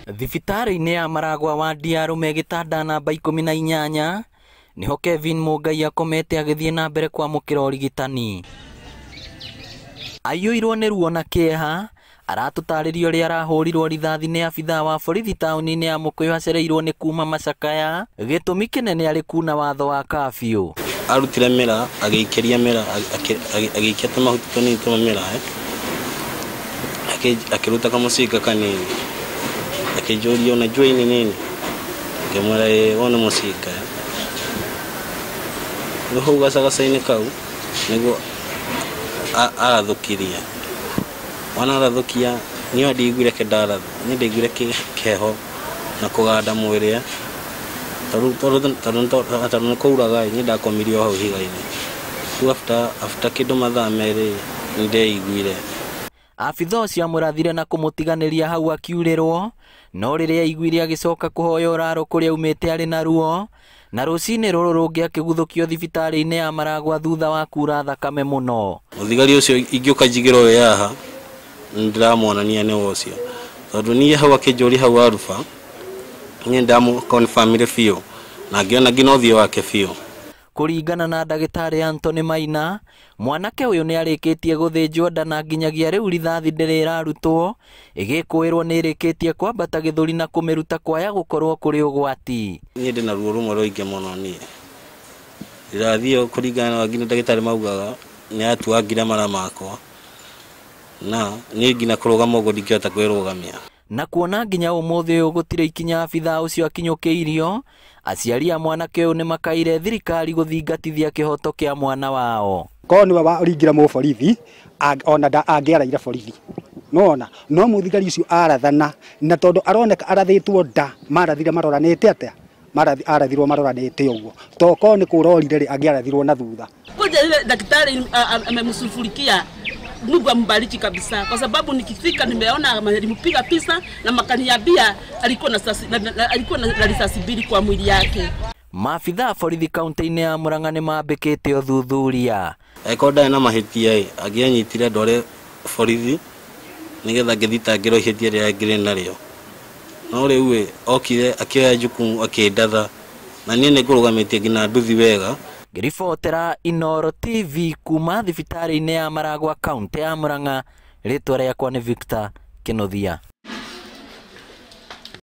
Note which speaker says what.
Speaker 1: Thibitarĩ-inĩ ya Maragwa wa Ndiarume gĩtanda namba 18 niho Kevin Mũngai akomete agĩthiĩ na mbere kwamũkĩra ũrigitani. Aiyũirwo nĩ ruo na kĩeha, aratũtarĩria ũrĩa arahũrirwo rithathi nĩ abithaa wa borithi taũni-inĩ ya Mũkũyũ acereirwo nĩ kuma macakaya, gĩtũmi kĩnene arĩ kuna watho wa kabiũ.
Speaker 2: Arutire mĩra, agĩikĩria mĩra, agĩikia tũmahuti tũnini twa mĩra, akĩruta kamũcinga kanini, akĩnjũria ona njũĩ-inĩ nini, ngĩmwĩra wona mũcinga. Rĩu hau gacagaca-inĩ kau nĩguo arathũkirie. Wana arathũkia niĩ ndigwire kĩndarathi, niĩ ndaiguire kĩheho na kũganda mwĩrĩ. Tondũ nĩ kwauraga niĩ ndakomirio hau higa-inĩ. Rĩu after kĩndũ mathaa merĩ nĩ ndeiguire.
Speaker 1: Abithaa ũcio amũrathire na kũmũtiganĩria hau akiurĩrwo, no rĩrĩa aiguire agĩcoka kũhoya ũraro kũrĩa aumĩte arĩ na ruo, na rũcinĩ rũrũ rũngĩ akĩguthũkio thibitarĩ-inĩ ya Maragwa thutha wa kura thakame mũno.
Speaker 2: Mũthigari ũcio ingĩũka njigĩrwo we haha ndĩramuonania nĩ ũcio, tondũ niĩ hau akĩnjũria hau aruba niĩ ndamũkonfamire biũ na ngĩona nginya ũthiũ wake biũ.
Speaker 1: Kũringana na ndagĩtarĩ Anthony Maina, mwanake ũyũ nĩ arĩkĩtie gũthĩnjwo nda na nginyagia rĩu rithathi ndĩrĩrarutwo, ĩgĩkũĩrwo nĩ ĩrĩkĩtie kwambata gĩthũri na kũmĩruta kwaya gũkorwo kũrĩ ũgwati.
Speaker 2: Niĩ ndĩ na ruo rũmwe rũingĩ mũno niĩ. Rithathi ĩyo kũringana na nginya ndagĩtarĩ maugaga nĩ yatuangire mara makwa, na niĩ nginya kũrũgama ũguo ndingĩhota kwĩrũgamia.
Speaker 1: Na kuona nginya ũmũthĩ ũyũ gũtirĩ ikinya abithaa ũcio akinyũkĩirio, aciari a mwanake ũyũ nĩ makaire thirikari gũthingatithia kĩhoto kĩa mwana wao.
Speaker 3: Korwo nĩwe waringire mũborithi, ona angĩaraire borithi. No mũthigari ũcio arathana, na tondũ aroneka arathĩtwo nda, marathire maroranĩte atĩa? Arathirwo maroranĩte ũguo. Tokorwo nĩ kũrorire rĩ angĩarathirwo na thutha.
Speaker 4: Ngoja ile daktari amemsufurikia, Mungu ambariki kabisa, kwa sababu nikifika nimeona alimpiga pisa na makaniambia alikuwa na risasi mbili kwa mwili yake.
Speaker 1: Maabithaa borithi kaunti-inĩ ya Murang'a nĩ mambĩkĩte ũthuthuria.
Speaker 2: Angĩkorwo ndarĩ na mahĩtia angĩanyitire ndore borithi nĩgetha ngĩthitangĩrwo ihĩtia rĩrĩa ngĩrĩ narĩo. No rĩu okire akĩoya jukumu akĩndatha, na niĩ nĩ ngũrũgamĩtie nginya nduthi wega.
Speaker 1: Ngĩribotera Inooro TV kuma thibitarĩ-inĩ ya Maragwa kaunti ya Murang'a, rĩtwa rĩakwa nĩ Victor Kĩnuthia.